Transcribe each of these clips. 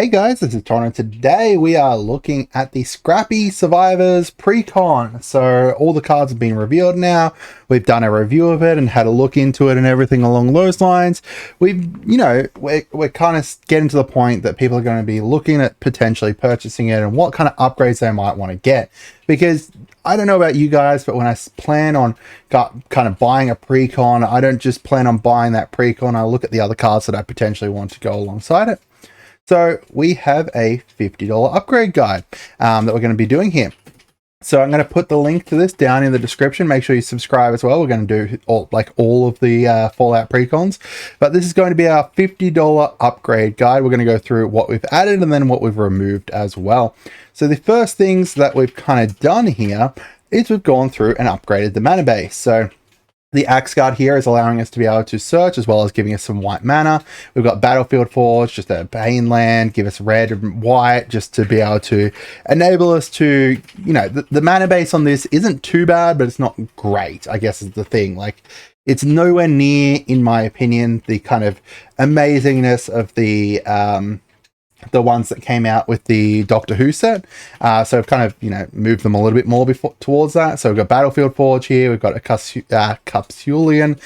Hey guys, this is Tauna. Today we are looking at the Scrappy Survivors Precon. So all the cards have been revealed now. We've done a review of it and had a look into it and everything along those lines. We're kind of getting to the point that people are going to be looking at potentially purchasing it and what kind of upgrades they might want to get. Because I don't know about you guys, but when I plan on kind of buying a Precon, I don't just plan on buying that Precon. I look at the other cards that I potentially want to go alongside it. So we have a $50 upgrade guide that we're going to be doing here. So I'm going to put the link to this down in the description. Make sure you subscribe as well. We're going to do all of the Fallout Precons. But this is going to be our $50 upgrade guide. We're going to go through what we've added and then what we've removed as well. So the first things that we've kind of done here is we've gone through and upgraded the mana base. So the Axe Guard here is allowing us to be able to search as well as giving us some white mana. We've got Battlefield Forge, just a Bane land, give us red and white just to be able to enable us to, the mana base on this isn't too bad, but it's not great, I guess is the thing. Like, it's nowhere near, in my opinion, the kind of amazingness of the ones that came out with the Doctor Who set. So I've kind of, moved them a little bit more towards that. So we've got Battlefield Forge here. We've got a Capsulian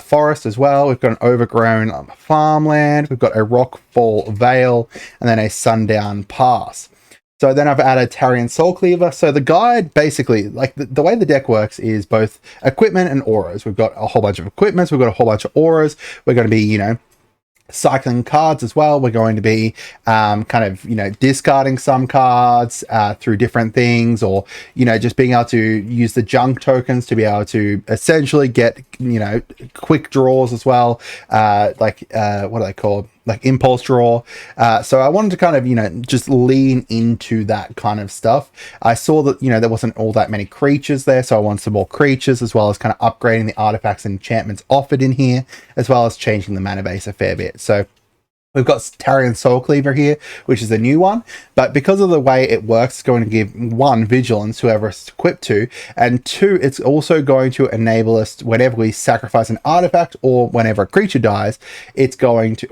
Forest as well. We've got an Overgrown Farmland. We've got a Rockfall Vale and then a Sundown Pass. So then I've added Tarian Soulcleaver. So the guide, basically, like the way the deck works is both equipment and auras. We've got a whole bunch of equipments. We've got a whole bunch of auras. We're going to be, cycling cards as well. We're going to be discarding some cards through different things, or just being able to use the junk tokens to be able to essentially get quick draws as well, what are they called, like impulse draw. So I wanted to kind of just lean into that kind of stuff. I saw that there wasn't all that many creatures there, so I want some more creatures, as well as kind of upgrading the artifacts and enchantments offered in here, as well as changing the mana base a fair bit. So we've got Tarian Soulcleaver here, which is a new one, but because of the way it works, it's going to give 1, Vigilance, whoever it's equipped to, and 2, it's also going to enable us, whenever we sacrifice an artifact or whenever a creature dies, it's going to,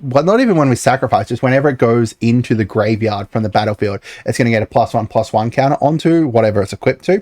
not even when we sacrifice, just whenever it goes into the graveyard from the battlefield, it's going to get a +1/+1 counter onto whatever it's equipped to,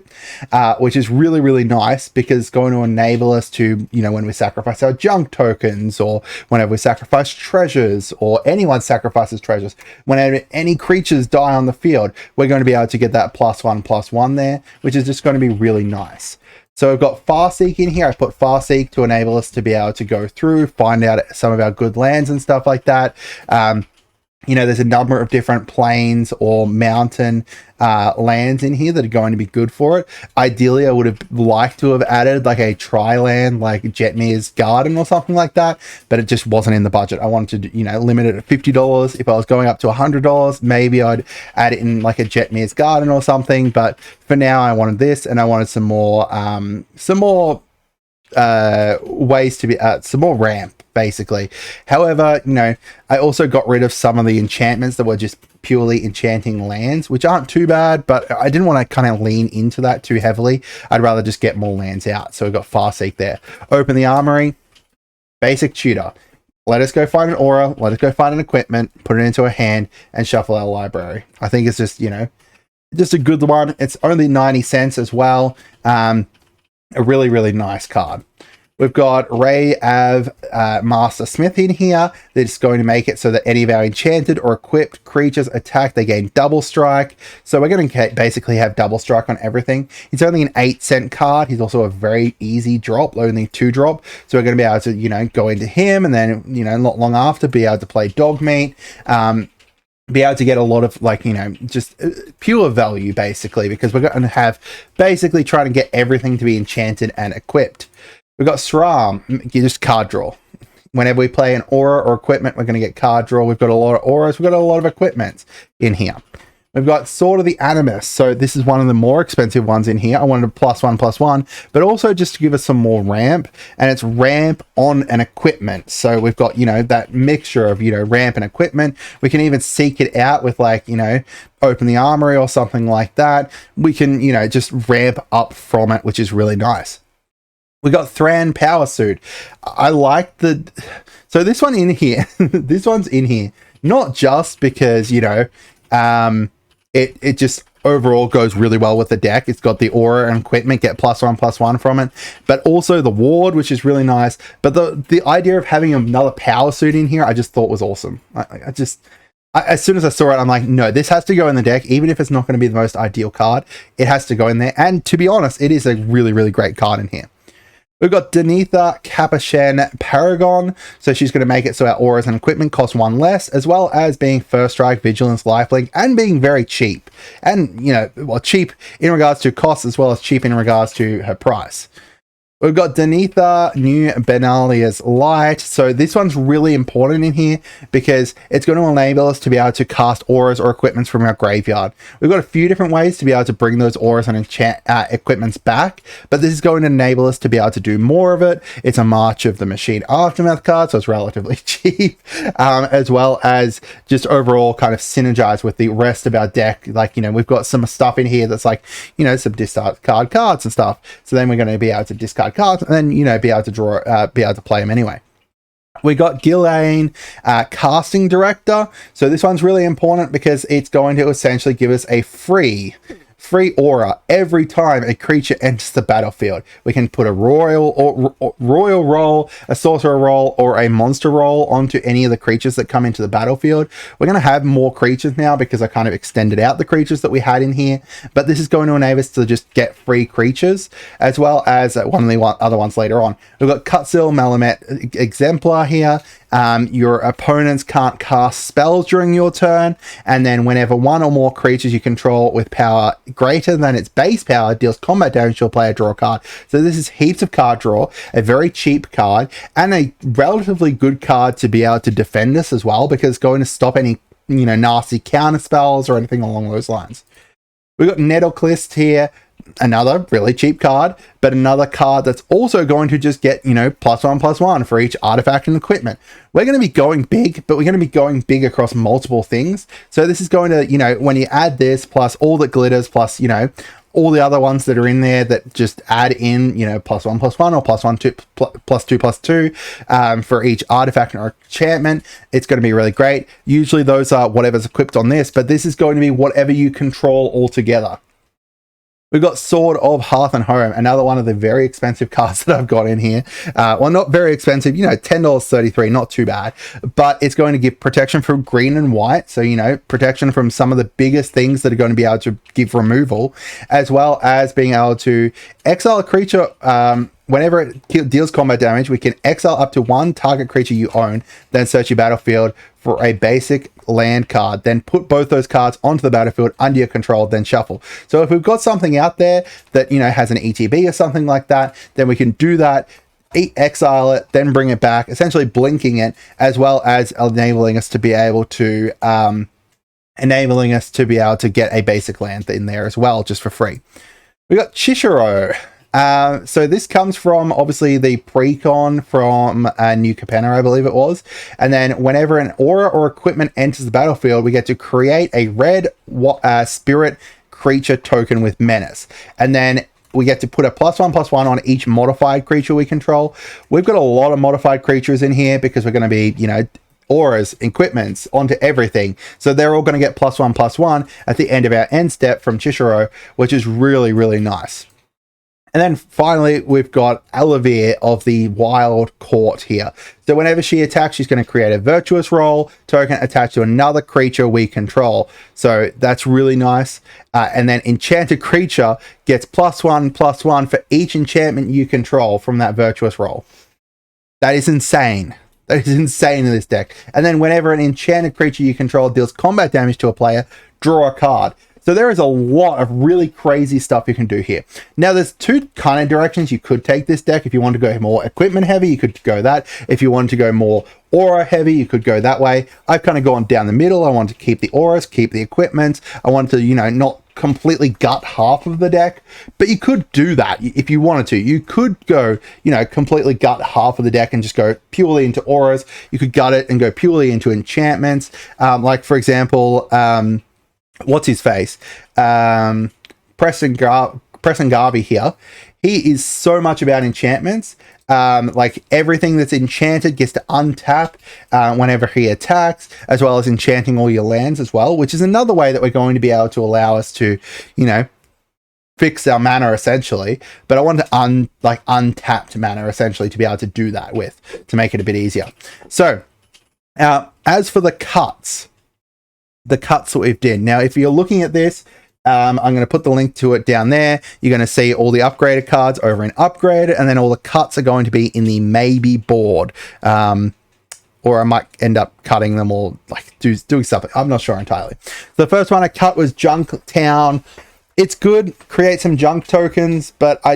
which is really, really nice, because it's going to enable us to, when we sacrifice our junk tokens, or whenever we sacrifice treasures, or anyone sacrifices treasures, whenever any creatures die on the field, we're going to be able to get that +1/+1 there, which is just going to be really nice. So we've got Farseek in here. I put Farseek to enable us to be able to go through, find out some of our good lands and stuff like that. There's a number of different plains or mountain lands in here that are going to be good for it. Ideally, I would have liked to have added like a tri-land, like Jetmir's Garden or something like that, but it just wasn't in the budget. I wanted to, limit it at $50. If I was going up to $100, maybe I'd add it in like a Jetmir's Garden or something. But for now, I wanted this, and I wanted some more ways to be some more ramp, basically. However, I also got rid of some of the enchantments that were just purely enchanting lands, which aren't too bad, but I didn't want to kind of lean into that too heavily. I'd rather just get more lands out. So we've got Farseek there. Open the armory. Basic tutor. Let us go find an aura, let us go find an equipment, put it into a hand, and shuffle our library. I think it's just, just a good one. It's only 90 cents as well. A really, really nice card. We've got Ray Av Master Smith in here. That's going to make it so that any of our enchanted or equipped creatures attack, they gain double strike. So we're going to basically have double strike on everything. He's only an 8-cent card. He's also a very easy drop, only 2 drop. So we're going to be able to, go into him, and then, not long after, be able to play Dogmeat. Be able to get a lot of just pure value, basically, because we're going to have basically trying to get everything to be enchanted and equipped. We've got Sram, you just card draw. Whenever we play an aura or equipment, we're going to get card draw. We've got a lot of auras. We've got a lot of equipments in here. We've got Sword of the Animus. So this is one of the more expensive ones in here. I wanted a +1/+1, but also just to give us some more ramp, and it's ramp on an equipment. So we've got, that mixture of, ramp and equipment. We can even seek it out with Open the Armory or something like that. We can, just ramp up from it, which is really nice. We got Thran Power Suit. I like so this one in here, this one's in here not just because, you know, it just overall goes really well with the deck. It's got the aura and equipment, get +1/+1 from it, but also the ward, which is really nice. But the idea of having another power suit in here, I just thought was awesome. As soon as I saw it, I'm like, no, this has to go in the deck, even if it's not going to be the most ideal card. It has to go in there. And to be honest, it is a really, really great card in here. We've got Denitha Capuchin Paragon. So she's going to make it so our auras and equipment cost 1 less, as well as being First Strike, Vigilance, Lifelink, and being very cheap. And, you know, well, cheap in regards to cost, as well as cheap in regards to her price. We've got Denitha New Benalia's Light. So this one's really important in here because it's going to enable us to be able to cast auras or equipments from our graveyard. We've got a few different ways to be able to bring those auras and equipments back, but this is going to enable us to be able to do more of it. It's a March of the Machine Aftermath card, so it's relatively cheap, as well as just overall kind of synergize with the rest of our deck. Like, you know, we've got some stuff in here that's like, you know, some discard cards and stuff. So then we're going to be able to discard cards and then, you know, be able to draw, be able to play them anyway. We got Gillane, Casting Director. So this one's really important because it's going to essentially give us a free aura every time a creature enters the battlefield. We can put a royal roll, a sorcerer roll, or a monster roll onto any of the creatures that come into the battlefield. We're going to have more creatures now because I kind of extended out the creatures that we had in here, but this is going to enable us to just get free creatures, as well as one of the other ones later on. We've got Cutsil Malamet Exemplar here. Your opponents can't cast spells during your turn, and then whenever one or more creatures you control with power greater than its base power deals combat damage to a player, draw a card. So this is heaps of card draw, a very cheap card, and a relatively good card to be able to defend us as well, because it's going to stop any, you know, nasty counter spells or anything along those lines. We've got Nettleclist here. Another really cheap card, but another card that's also going to just get, you know, +1/+1 for each artifact and equipment. We're going to be going big, but we're going to be going big across multiple things. So this is going to, you know, when you add this plus all that glitters plus, you know, all the other ones that are in there that just add in, you know, +1/+1 or +2/+2 for each artifact or enchantment, it's going to be really great. Usually those are whatever's equipped on this, but this is going to be whatever you control altogether. We've got Sword of Hearth and Home, another one of the very expensive cards that I've got in here. Well, not very expensive, you know, $10.33, not too bad. But it's going to give protection from green and white. So, you know, protection from some of the biggest things that are going to be able to give removal, as well as being able to exile a creature. Whenever it deals combat damage, we can exile up to one target creature you own, then search your battlefield for a basic land card, then put both those cards onto the battlefield under your control, then shuffle. So if we've got something out there that, you know, has an ETB or something like that, then we can do that, exile it, then bring it back, essentially blinking it, as well as enabling us to be able to get a basic land in there as well, just for free. We got Chishiro. So this comes from obviously the Precon from New Capenna, I believe it was. And then whenever an aura or equipment enters the battlefield, we get to create a red spirit creature token with menace. And then we get to put a +1/+1 on each modified creature we control. We've got a lot of modified creatures in here because we're going to be, you know, auras, equipments onto everything. So they're all going to get +1/+1 at the end of our end step from Chishiro, which is really, really nice. And then finally, we've got Alavir of the Wild Court here. So whenever she attacks, she's going to create a Virtuous Roll token attached to another creature we control. So that's really nice. And then Enchanted Creature gets +1/+1 for each enchantment you control from that Virtuous Roll. That is insane. That is insane in this deck. And then whenever an enchanted creature you control deals combat damage to a player, draw a card. So there is a lot of really crazy stuff you can do here. Now, there's two kind of directions you could take this deck. If you want to go more equipment heavy, you could go that. If you want to go more aura heavy, you could go that way. I've kind of gone down the middle. I want to keep the auras, keep the equipment. I want to, you know, not completely gut half of the deck, but you could do that if you wanted to. You could go, you know, completely gut half of the deck and just go purely into auras. You could gut it and go purely into enchantments. Like, for example, what's his face? Preston Garvey here. he is so much about enchantments. Like everything that's enchanted gets to untap whenever he attacks, as well as enchanting all your lands as well, which is another way that we're going to be able to allow us to, you know, fix our mana essentially. But I want to untapped mana essentially to be able to do that with, to make it a bit easier. So as for the cuts that we've done now, if you're looking at this, I'm going to put the link to it down there. You're going to see all the upgraded cards over in upgraded, and then all the cuts are going to be in the maybe board. Or I might end up cutting them or like doing something. I'm not sure entirely. The first one I cut was Junk Town. It's good, create some junk tokens, but I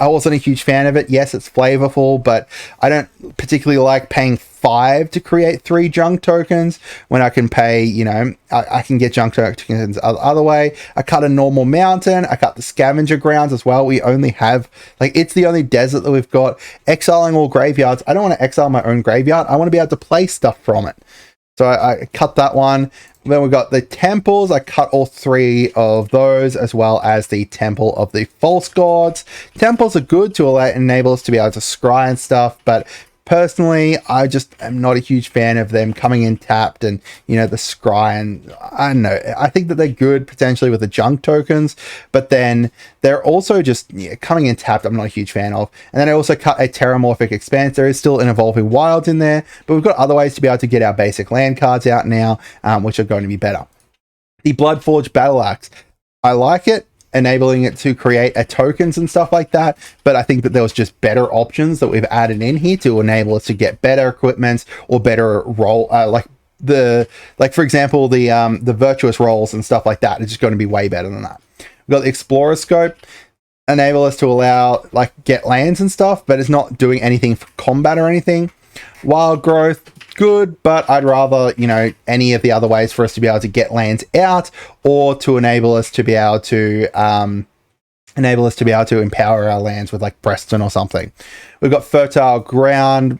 wasn't a huge fan of it. Yes, it's flavorful, but I don't particularly like paying 5 to create 3 junk tokens when I can pay, you know, I can get junk tokens other way. I cut a normal mountain. I cut the scavenger grounds as well. We only have, like, it's the only desert that we've got. Exiling all graveyards. I don't want to exile my own graveyard. I want to be able to play stuff from it. So I cut that one. Then we've got the temples. I cut all 3 of those, as well as the temple of the false gods. Temples are good to enable us to be able to scry and stuff, but personally, I just am not a huge fan of them coming in tapped and, you know, the scry, and I don't know. I think that they're good potentially with the junk tokens, but then they're also just coming in tapped. I'm not a huge fan of. And then I also cut a Terramorphic Expanse. There is still an Evolving Wilds in there, but we've got other ways to be able to get our basic land cards out now, which are going to be better. The Bloodforged Battle Axe. I like it, enabling it to create tokens and stuff like that, but I think that there was just better options that we've added in here to enable us to get better equipment or better roll, like for example the virtuous rolls and stuff like that. It's just going to be way better than that. We've got the Explorer Scope, enable us to allow like get lands and stuff, but it's not doing anything for combat or anything. Wild Growth, good, but I'd rather, you know, any of the other ways for us to be able to get lands out, or to enable us to be able to empower our lands with like Preston or something. We've got Fertile Ground,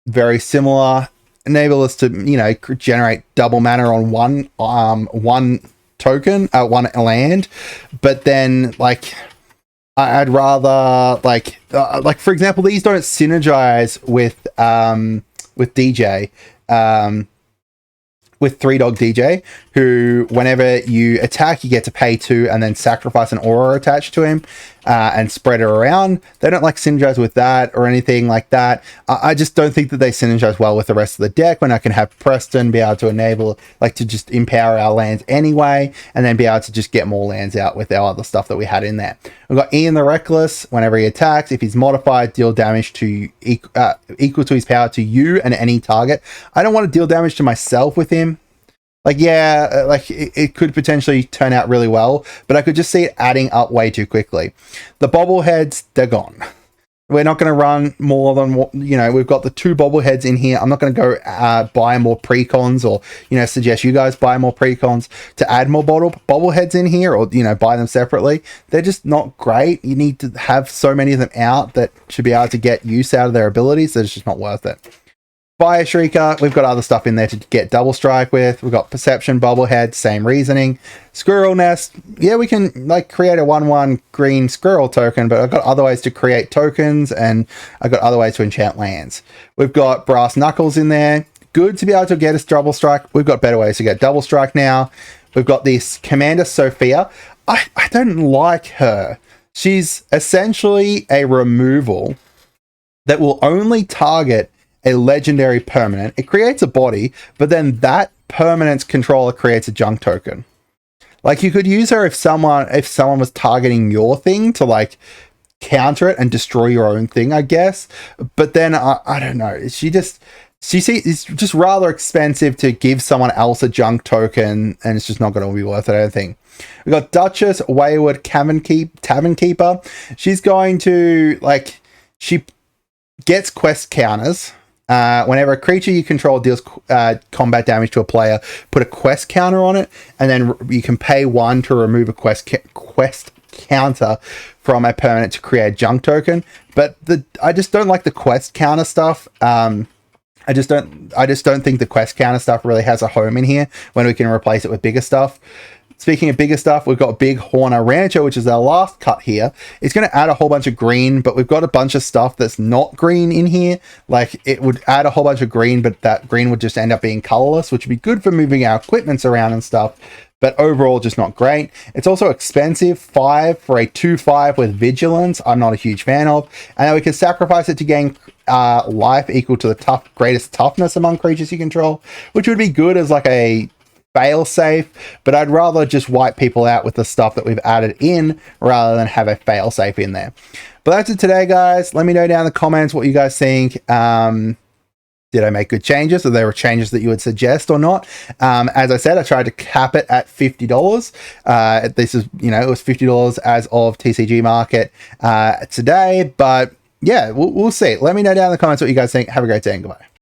very similar, enable us to, you know, generate double mana on one token, one land, but then like I'd rather like for example, these don't synergize with DJ, with 3-Dog DJ, who whenever you attack, you get to pay 2 and then sacrifice an aura attached to him and spread it around. They don't like synergize with that or anything like that. I just don't think that they synergize well with the rest of the deck, when I can have Preston be able to enable, like, to just empower our lands anyway, and then be able to just get more lands out with our other stuff that we had in there. We've got Ian the Reckless. Whenever he attacks, if he's modified, deal damage to equal to his power to you and any target. I don't want to deal damage to myself with him. Like, yeah, like it could potentially turn out really well, but I could just see it adding up way too quickly. The bobbleheads, they're gone. We're not going to run more than what, you know, we've got the 2 bobbleheads in here. I'm not going to go buy more precons, or, you know, suggest you guys buy more precons to add more bobbleheads in here, or, you know, buy them separately. They're just not great. You need to have so many of them out that should be able to get use out of their abilities that it's just not worth it. Fire Shrieker, we've got other stuff in there to get double strike with. We've got Perception, Bobblehead, same reasoning. Squirrel Nest, yeah, we can like create a 1/1 green squirrel token, but I've got other ways to create tokens, and I've got other ways to enchant lands. We've got Brass Knuckles in there, good to be able to get us double strike. We've got better ways to get double strike now. We've got this Commander Sophia. I don't like her. She's essentially a removal that will only target a legendary permanent. It creates a body, but then that permanent's controller creates a junk token. Like, you could use her if someone was targeting your thing to like counter it and destroy your own thing, I guess. But then I don't know. It's just rather expensive to give someone else a junk token, and it's just not going to be worth it, I don't think. We've got Duchess, Wayward Tavern Keeper. She's going to, like, she gets quest counters. Whenever a creature you control deals combat damage to a player, put a quest counter on it, and then you can pay 1 to remove a quest counter from a permanent to create a junk token. But I just don't like the quest counter stuff. I just don't think the quest counter stuff really has a home in here when we can replace it with bigger stuff. Speaking of bigger stuff, we've got Big Horner Rancher, which is our last cut here. It's going to add a whole bunch of green, but we've got a bunch of stuff that's not green in here. Like, it would add a whole bunch of green, but that green would just end up being colorless, which would be good for moving our equipments around and stuff. But overall, just not great. It's also expensive, 5 for a 2/5 with Vigilance. I'm not a huge fan of. And then we can sacrifice it to gain life equal to the greatest toughness among creatures you control, which would be good as like a fail safe, but I'd rather just wipe people out with the stuff that we've added in rather than have a fail safe in there. But that's it today, guys. Let me know down in the comments what you guys think. Did I make good changes? Or there were changes that you would suggest or not? As I said, I tried to cap it at $50. This is, you know, it was $50 as of TCG market today, but yeah, we'll see. Let me know down in the comments what you guys think. Have a great day and goodbye.